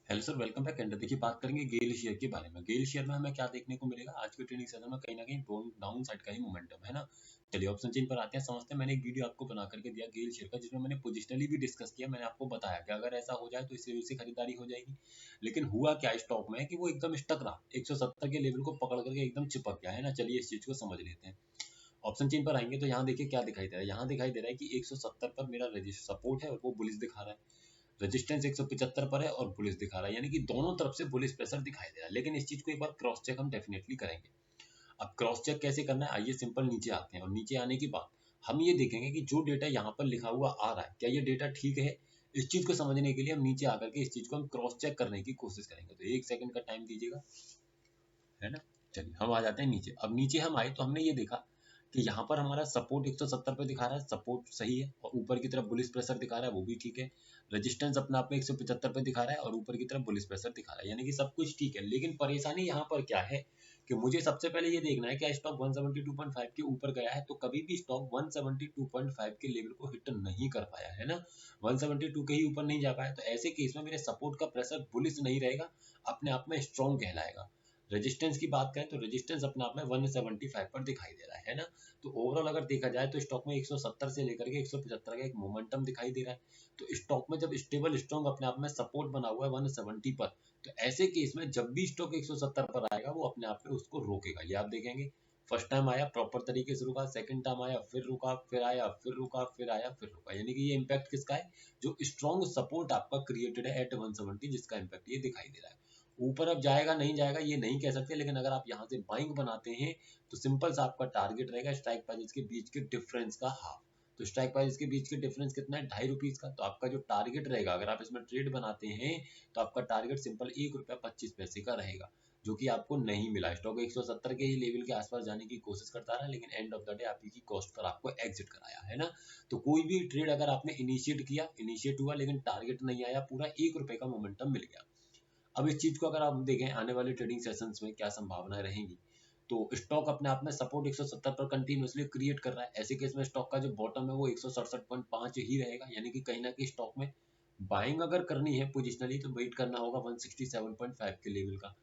Hello sir, welcome back. And देखिए, बात करेंगे गेल शेयर के बारे में। गेल शेयर में हमें क्या देखने को मिलेगा आज के ट्रेडिंग सेशन में? कहीं ना कहीं डाउन साइड का ही मोमेंटम है ना। चलिए ऑप्शन चेन पर आते हैं, समझते हैं। मैंने एक वीडियो आपको बना करके दिया गेल शेयर का, जिसमें मैंने पोजिशनली भी डिस्कस किया। मैंने आपको बताया कि अगर ऐसा हो जाए तो इस लेवल से खरीदारी हो जाएगी। लेकिन हुआ क्या स्टॉक में कि वो एकदम स्टक रहा, 170 के लेवल को पकड़ करके एकदम चिपक गया है ना। चलिए इस चीज को समझ लेते हैं। ऑप्शन चेन पर आएंगे तो यहाँ देखिए क्या दिखाई दे रहा है। यहाँ दिखाई दे रहा है कि 170 पर मेरा सपोर्ट है और वो बुलिश दिखा रहा है। रेजिस्टेंस 175 पर है और बुलिश दिखा रहा है, यानी कि दोनों तरफ से बुलिश प्रेशर दिखाई दे रहा है। लेकिन इस चीज को एक बार क्रॉस चेक हम डेफिनेटली करेंगे। अब क्रॉस चेक कैसे करना है, आइए सिंपल नीचे आते हैं। और नीचे आने के बाद हम ये देखेंगे कि जो डेटा यहाँ पर लिखा हुआ आ रहा है, क्या ये डेटा ठीक है। इस चीज को समझने के लिए हम नीचे आकर के इस चीज को हम क्रॉस चेक करने की कोशिश करेंगे। तो 1 सेकंड का टाइम दीजिएगा, है ना। चलिए हम आ जाते हैं नीचे। अब नीचे हम आए तो हमने ये देखा कि यहाँ पर हमारा सपोर्ट 170 पे दिखा रहा है, सपोर्ट सही है। और ऊपर की तरफ बुलिश प्रेशर दिखा रहा है, वो भी ठीक है। रेजिस्टेंस अपने आप में 175 पे दिखा रहा है और ऊपर की तरफ बुलिश प्रेशर दिखा रहा है, यानी कि सब कुछ ठीक है। लेकिन परेशानी यहाँ पर क्या है कि मुझे सबसे पहले ये देखना है कि स्टॉक 172.5 के ऊपर गया है। तो कभी भी स्टॉक 172.5 के लेवल को हिट नहीं कर पाया है ना, 172 के ही ऊपर नहीं जा पाया। तो ऐसे केस में मेरे सपोर्ट का प्रेशर बुलिश नहीं रहेगा, अपने आप में स्ट्रॉन्ग कहलाएगा। रेजिस्टेंस की बात करें तो रेजिस्टेंस अपने आप में 175 पर दिखाई दे रहा है ना। तो ओवरऑल अगर देखा जाए तो स्टॉक में 170 से लेकर के 175 का एक मोमेंटम दिखाई दे रहा है। तो स्टॉक में जब स्टेबल स्ट्रॉन्ग अपने आप में सपोर्ट बना हुआ है 170 पर, तो ऐसे केस में जब भी स्टॉक 170 पर आएगा वो अपने आप में उसको रोकेगा। ये आप देखेंगे, फर्स्ट टाइम आया प्रॉपर तरीके से रुका, सेकंड टाइम आया फिर रुका, फिर आया फिर रुका, फिर आया फिर रुका, यानी कि ये इम्पैक्ट किसका है, जो स्ट्रॉन्ग सपोर्ट आपका क्रिएटेड है एट 170, जिसका इम्पैक्ट ये दिखाई दे रहा है। ऊपर अब जाएगा नहीं जाएगा ये नहीं कह सकते, लेकिन अगर आप यहाँ से बाइंग बनाते हैं तो सिंपल सा आपका टारगेट रहेगा स्ट्राइक प्राइस के बीच के डिफरेंस का हाफ। तो स्ट्राइक प्राइस के बीच के डिफरेंस कितना है, ₹2.5 का। तो आपका जो टारगेट रहेगा, अगर आप इसमें ट्रेड बनाते हैं तो आपका टारगेट सिंपल ₹1.25 का रहेगा, जो कि आपको नहीं मिला। स्टॉक 170 के ही लेवल के आसपास जाने की कोशिश करता रहा, लेकिन एंड ऑफ द डे आप ही की कॉस्ट पर आपको एग्जिट कराया, है ना। तो कोई भी ट्रेड अगर आपने इनिशिएट हुआ लेकिन टारगेट नहीं आया, पूरा ₹1 का मोमेंटम मिल गया। अब इस चीज को अगर आप देखें आने वाले ट्रेडिंग सेशंस में क्या संभावनाएं रहेंगी, तो स्टॉक अपने आप में सपोर्ट 170 पर कंटिन्यूअसली क्रिएट कर रहा है। ऐसे केस में स्टॉक का जो बॉटम है वो 167.5 ही रहेगा, यानी कि कहीं ना कहीं स्टॉक में बाइंग अगर करनी है पोजिशनली तो वेट करना होगा 167.5 के लेवल का।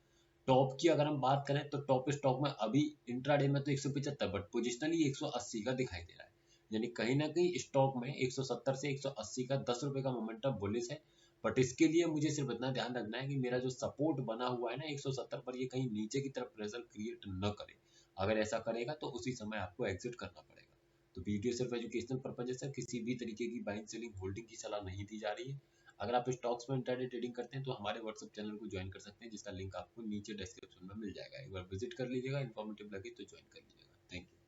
टॉप की अगर हम बात करें तो टॉप स्टॉक में अभी इंट्राडे में तो 175, बट पोजिशनली 180 का दिखाई दे रहा है। यानी कहीं ना कहीं स्टॉक में 170 से 180 का ₹10 का मोमेंटम बुलिश है। बट इसके लिए मुझे सिर्फ इतना ध्यान रखना है कि मेरा जो सपोर्ट बना हुआ है ना 170 पर, ये कहीं नीचे की तरफ प्रेशर क्रिएट न करे। अगर ऐसा करेगा तो उसी समय आपको एग्जिट करना पड़ेगा। तो वीडियो सिर्फ एजुकेशनल पर्पज है, किसी भी तरीके की बाइंग सेलिंग होल्डिंग की सलाह नहीं दी जा रही है। अगर आप स्टॉक्स में इंट्राडे ट्रेडिंग करते हैं तो हमारे व्हाट्सएप चैनल को ज्वाइन कर सकते हैं, जिसका लिंक आपको नीचे डिस्क्रिप्शन में मिल जाएगा। एक बार विजिट कर लीजिएगा, इन्फॉर्मेटिव लगे तो ज्वाइन कर लीजिएगा। Thank you.